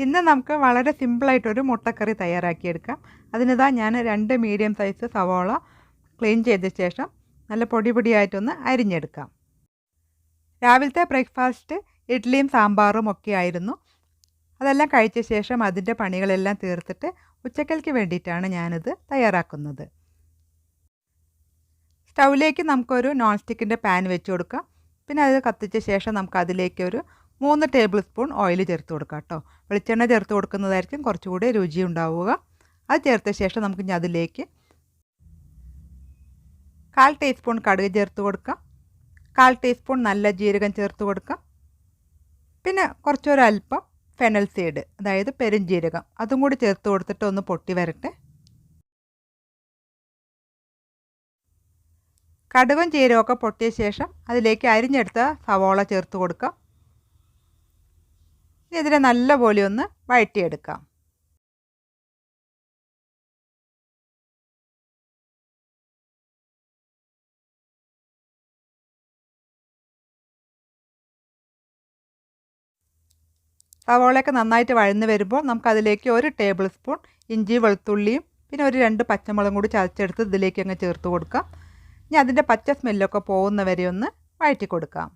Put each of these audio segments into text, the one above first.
ഇന്ന് നമുക്ക് വളരെ സിമ്പിളായിട്ടൊരു മുട്ടക്കറി തയ്യാറാക്കിയെടുക്കാം. അതിനിതാ ഞാൻ 2 മീഡിയം സൈസ് സവാള ക്ലീൻ ചെയ്ത ശേഷം നല്ല പൊടി പൊടിയായിട്ടൊന്ന് അരിഞ്ഞെടുക്കാം. രാവിലത്തെ ബ്രേക്ക്ഫാസ്റ്റ് ഇഡ്ഡലിയും സാമ്പാറും ഒക്കെ ആയിരുന്നു. അതെല്ലാം കഴിച്ച ശേഷം അതിൻ്റെ പണികളെല്ലാം തീർത്തിട്ട് ഉച്ചക്കൽക്ക് വേണ്ടിയിട്ടാണ് ഞാനിത് തയ്യാറാക്കുന്നത്. സ്റ്റൗവിലേക്ക് നമുക്കൊരു നോൺ സ്റ്റിക്കിൻ്റെ പാൻ വെച്ച് കൊടുക്കാം. പിന്നെ അത് കത്തിച്ച ശേഷം നമുക്ക് അതിലേക്ക് ഒരു 3 ടേബിൾ സ്പൂൺ ഓയിൽ ചേർത്ത് കൊടുക്കാം കേട്ടോ. വെളിച്ചെണ്ണ ചേർത്ത് കൊടുക്കുന്നതായിരിക്കും കുറച്ചുകൂടി രുചി ഉണ്ടാവുക. അത് ചേർത്ത ശേഷം നമുക്ക് ഇനി അതിലേക്ക് 1/4 ടീസ്പൂൺ കടുക് ചേർത്ത് കൊടുക്കാം. 1/4 ടീസ്പൂൺ നല്ല ജീരകം ചേർത്ത് കൊടുക്കാം. പിന്നെ കുറച്ചൊരൽപ്പം ഫെനൽ സീഡ്, അതായത് പെരുംജീരകം, അതും കൂടി ചേർത്ത് കൊടുത്തിട്ട് ഒന്ന് പൊട്ടി വരട്ടെ. കടുകും ജീരകമൊക്കെ പൊട്ടിയ ശേഷം അതിലേക്ക് അരിഞ്ഞെടുത്ത സവാള ചേർത്ത് കൊടുക്കാം. ഇതിനെ നല്ലപോലെ ഒന്ന് വഴറ്റിയെടുക്കാം. സവാളയൊക്കെ നന്നായിട്ട് വഴന്ന് വരുമ്പോൾ നമുക്കതിലേക്ക് 1 ടേബിൾ സ്പൂൺ ഇഞ്ചി വെളുത്തുള്ളിയും പിന്നെ ഒരു 2 പച്ചമുളകും കൂടി ചതച്ചെടുത്ത് ഇതിലേക്ക് അങ്ങ് ചേർത്ത് കൊടുക്കാം. ഇനി അതിൻ്റെ പച്ച സ്മെല്ലൊക്കെ പോകുന്ന വരെ ഒന്ന് വഴറ്റി കൊടുക്കാം.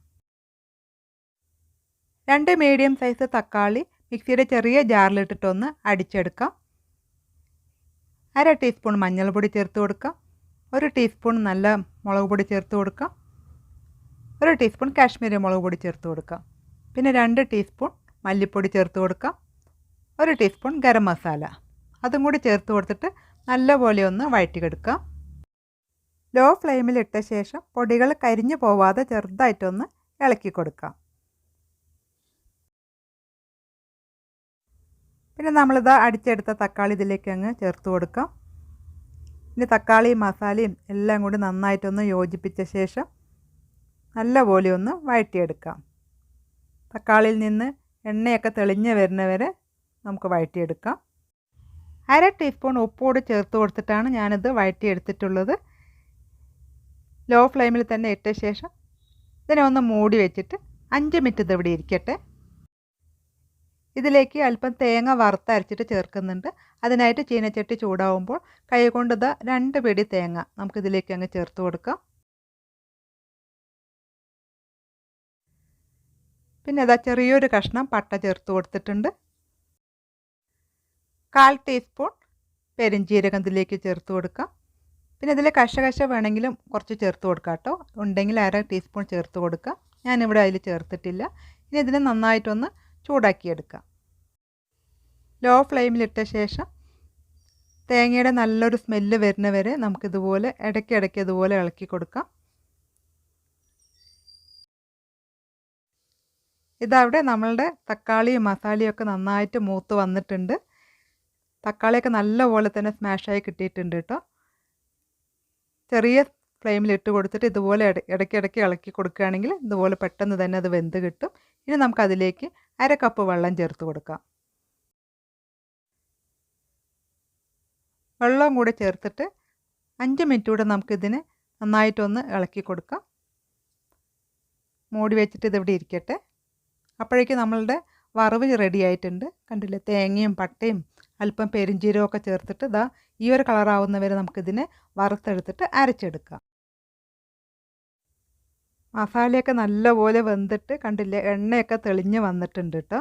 2 മീഡിയം സൈസ് തക്കാളി മിക്സിയുടെ ചെറിയ ജാറിലിട്ടിട്ടൊന്ന് അടിച്ചെടുക്കാം. 1/2 ടീസ്പൂൺ മഞ്ഞൾപ്പൊടി ചേർത്ത് കൊടുക്കാം. 1 ടീസ്പൂൺ നല്ല മുളക് പൊടി ചേർത്ത് കൊടുക്കാം. 1 ടീസ്പൂൺ കാശ്മീരി മുളക് പൊടി ചേർത്ത് കൊടുക്കാം. പിന്നെ 2 ടീസ്പൂൺ മല്ലിപ്പൊടി ചേർത്ത് കൊടുക്കാം. 1 ടീസ്പൂൺ ഗരം മസാല, അതും കൂടി ചേർത്ത് കൊടുത്തിട്ട് നല്ലപോലെ ഒന്ന് വഴറ്റിയെടുക്കാം. ലോ ഫ്ലെയിമിൽ ഇട്ട ശേഷം പൊടികൾ കരിഞ്ഞു പോവാതെ ചെറുതായിട്ടൊന്ന് ഇളക്കി കൊടുക്കാം. പിന്നെ നമ്മളിത് അടിച്ചെടുത്ത തക്കാളി ഇതിലേക്ക് അങ്ങ് ചേർത്ത് കൊടുക്കാം. ഇനി തക്കാളിയും മസാലയും എല്ലാം കൂടി നന്നായിട്ടൊന്ന് യോജിപ്പിച്ച ശേഷം നല്ലപോലെ ഒന്ന് വഴറ്റിയെടുക്കാം. തക്കാളിയിൽ നിന്ന് എണ്ണയൊക്കെ തെളിഞ്ഞ് വരുന്നവരെ നമുക്ക് വഴറ്റിയെടുക്കാം. 1/2 ടീസ്പൂൺ ഉപ്പ് കൂടി ചേർത്ത് കൊടുത്തിട്ടാണ് ഞാനിത് വഴറ്റിയെടുത്തിട്ടുള്ളത്. ലോ ഫ്ലെയിമിൽ തന്നെ ഇട്ട ശേഷം ഇതിനെ ഒന്ന് മൂടി വെച്ചിട്ട് 5 മിനിറ്റ് ഇതിവിടെ ഇരിക്കട്ടെ. ഇതിലേക്ക് അല്പം തേങ്ങ വറുത്തരച്ചിട്ട് ചേർക്കുന്നുണ്ട്. അതിനായിട്ട് ചീനച്ചട്ടി ചൂടാവുമ്പോൾ കൈ കൊണ്ട് 2 പിടി തേങ്ങ നമുക്കിതിലേക്ക് അങ്ങ് ചേർത്ത് കൊടുക്കാം. പിന്നെ ചെറിയൊരു കഷ്ണം പട്ട ചേർത്ത് കൊടുത്തിട്ടുണ്ട്. 1/4 ടീസ്പൂൺ പെരുംജീരകം ഇതിലേക്ക് ചേർത്ത് കൊടുക്കാം. പിന്നെ ഇതിൽ കശകശ വേണമെങ്കിലും കുറച്ച് ചേർത്ത് കൊടുക്കാം കേട്ടോ. ഉണ്ടെങ്കിൽ 1/2 ടീസ്പൂൺ ചേർത്ത് കൊടുക്കാം. ഞാനിവിടെ അതിൽ ചേർത്തിട്ടില്ല. ഇനി ഇതിനെ നന്നായിട്ടൊന്ന് ചൂടാക്കിയെടുക്കാം. ലോ ഫ്ലെയിമിലിട്ട ശേഷം തേങ്ങയുടെ നല്ലൊരു സ്മെല്ല് വരുന്നവരെ നമുക്കിതുപോലെ ഇടയ്ക്കിടയ്ക്ക് ഇതുപോലെ ഇളക്കി കൊടുക്കാം. ഇതവിടെ നമ്മളുടെ തക്കാളിയും മസാലയൊക്കെ നന്നായിട്ട് മൂത്ത് വന്നിട്ടുണ്ട്. തക്കാളിയൊക്കെ നല്ലപോലെ തന്നെ സ്മാഷായി കിട്ടിയിട്ടുണ്ട് കേട്ടോ. ചെറിയ ഫ്ലെയിമിൽ ഇട്ട് കൊടുത്തിട്ട് ഇതുപോലെ ഇടയ്ക്കിടയ്ക്ക് ഇളക്കി കൊടുക്കുകയാണെങ്കിൽ ഇതുപോലെ പെട്ടെന്ന് തന്നെ അത് വെന്ത് കിട്ടും. ഇനി നമുക്കതിലേക്ക് 1/2 കപ്പ് വെള്ളം ചേർത്ത് കൊടുക്കാം. വെള്ളം കൂടെ ചേർത്തിട്ട് 5 മിനിറ്റ് കൂടെ നമുക്കിതിനെ നന്നായിട്ടൊന്ന് ഇളക്കി കൊടുക്കാം. മൂടി വെച്ചിട്ട് ഇതിവിടെ ഇരിക്കട്ടെ. അപ്പോഴേക്കും നമ്മളുടെ വറവ് റെഡി ആയിട്ടുണ്ട്. കണ്ടില്ലേ, തേങ്ങയും പട്ടയും അല്പം പെരുംജീരകമൊക്കെ ചേർത്തിട്ട് ഈ ഒരു കളറാവുന്നവരെ നമുക്കിതിനെ വറുത്തെടുത്തിട്ട് അരച്ചെടുക്കാം. മസാലയൊക്കെ നല്ലപോലെ വെന്തിട്ട് കണ്ടില്ലേ, എണ്ണയൊക്കെ തെളിഞ്ഞ് വന്നിട്ടുണ്ട് കേട്ടോ.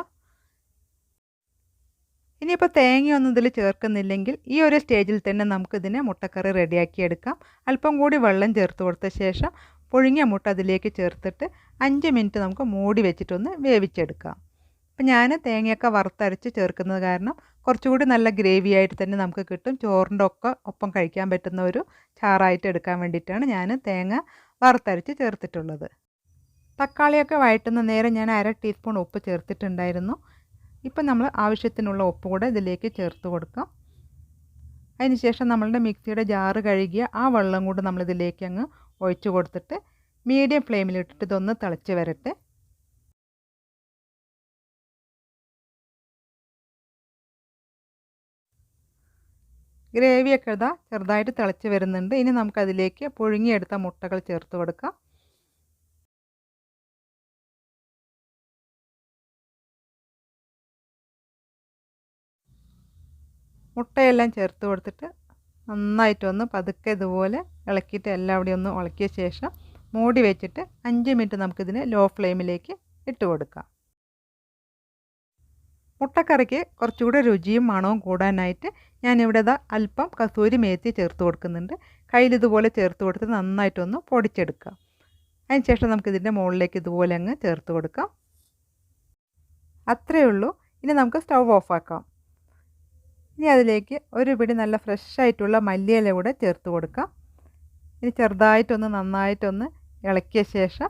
ഇനിയിപ്പോൾ തേങ്ങയൊന്നും ഇതിൽ ചേർക്കുന്നില്ലെങ്കിൽ ഈ ഒരു സ്റ്റേജിൽ തന്നെ നമുക്കിതിനെ മുട്ടക്കറി റെഡിയാക്കിയെടുക്കാം. അല്പം കൂടി വെള്ളം ചേർത്ത് കൊടുത്ത ശേഷം പുഴുങ്ങിയ മുട്ട അതിലേക്ക് ചേർത്തിട്ട് 5 മിനിറ്റ് നമുക്ക് മൂടി വെച്ചിട്ടൊന്ന് വേവിച്ചെടുക്കാം. അപ്പം ഞാൻ തേങ്ങയൊക്കെ വറുത്തരച്ച് ചേർക്കുന്നത് കാരണം കുറച്ചുകൂടി നല്ല ഗ്രേവി ആയിട്ട് തന്നെ നമുക്ക് കിട്ടും. ചോറിൻ്റെ ഒക്കെ ഒപ്പം കഴിക്കാൻ പറ്റുന്ന ഒരു ചാറായിട്ട് എടുക്കാൻ വേണ്ടിയിട്ടാണ് ഞാൻ തേങ്ങ വറുത്തരച്ച് ചേർത്തിട്ടുള്ളത്. തക്കാളിയൊക്കെ വഴറ്റുന്ന നേരം ഞാൻ 1/2 ടീസ്പൂൺ ഉപ്പ് ചേർത്തിട്ടുണ്ടായിരുന്നു. ഇപ്പം നമ്മൾ ആവശ്യത്തിനുള്ള ഉപ്പ് കൂടെ ഇതിലേക്ക് ചേർത്ത് കൊടുക്കാം. അതിനുശേഷം നമ്മളുടെ മിക്സിയുടെ ജാറ് കഴുകിയ ആ വെള്ളം കൂടി നമ്മളിതിലേക്ക് അങ്ങ് ഒഴിച്ച് കൊടുത്തിട്ട് മീഡിയം ഫ്ലെയിമിലിട്ടിട്ട് ഇതൊന്ന് തിളച്ച് വരട്ടെ. ഗ്രേവിയൊക്കെ ചെറുതായിട്ട് തിളച്ച് വരുന്നുണ്ട്. ഇനി നമുക്കതിലേക്ക് പുഴുങ്ങിയെടുത്ത മുട്ടകൾ ചേർത്ത് കൊടുക്കാം. മുട്ടയെല്ലാം ചേർത്ത് കൊടുത്തിട്ട് നന്നായിട്ടൊന്ന് പതുക്കെ ഇതുപോലെ ഇളക്കിയിട്ട് എല്ലാവിടെയും ഒന്ന് ഇളക്കിയ ശേഷം മൂടി വെച്ചിട്ട് 5 മിനിറ്റ് നമുക്കിതിനെ ലോ ഫ്ലെയിമിലേക്ക് ഇട്ട് കൊടുക്കാം. മുട്ടക്കറിക്ക് കുറച്ചുകൂടെ രുചിയും മണവും കൂടാനായിട്ട് ഞാനിവിടെ അല്പം കസൂരി മേത്തി ചേർത്ത് കൊടുക്കുന്നുണ്ട്. കയ്യിൽ ഇതുപോലെ ചേർത്ത് കൊടുത്ത് നന്നായിട്ടൊന്ന് പൊടിച്ചെടുക്കാം. അതിന് ശേഷം നമുക്കിതിൻ്റെ മുകളിലേക്ക് ഇതുപോലെ അങ്ങ് ചേർത്ത് കൊടുക്കാം. അത്രയേ ഉള്ളൂ. ഇനി നമുക്ക് സ്റ്റൗ ഓഫാക്കാം. ഇനി അതിലേക്ക് ഒരു പിടി നല്ല ഫ്രഷായിട്ടുള്ള മല്ലിയില കൂടെ ചേർത്ത് കൊടുക്കാം. ഇനി ചെറുതായിട്ടൊന്ന് നന്നായിട്ടൊന്ന് ഇളക്കിയ ശേഷം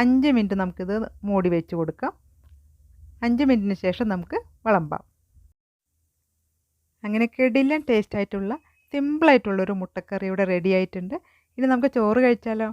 5 മിനിറ്റ് നമുക്കിത് മൂടി വെച്ച് കൊടുക്കാം. 5 മിനിറ്റിന് ശേഷം നമുക്ക് വിളമ്പാം. അങ്ങനെ കിടിലൻ ടേസ്റ്റായിട്ടുള്ള സിമ്പിളായിട്ടുള്ളൊരു മുട്ടക്കറി ഇവിടെ റെഡി ആയിട്ടുണ്ട്. ഇനി നമുക്ക് ചോറ് കഴിച്ചാലോ?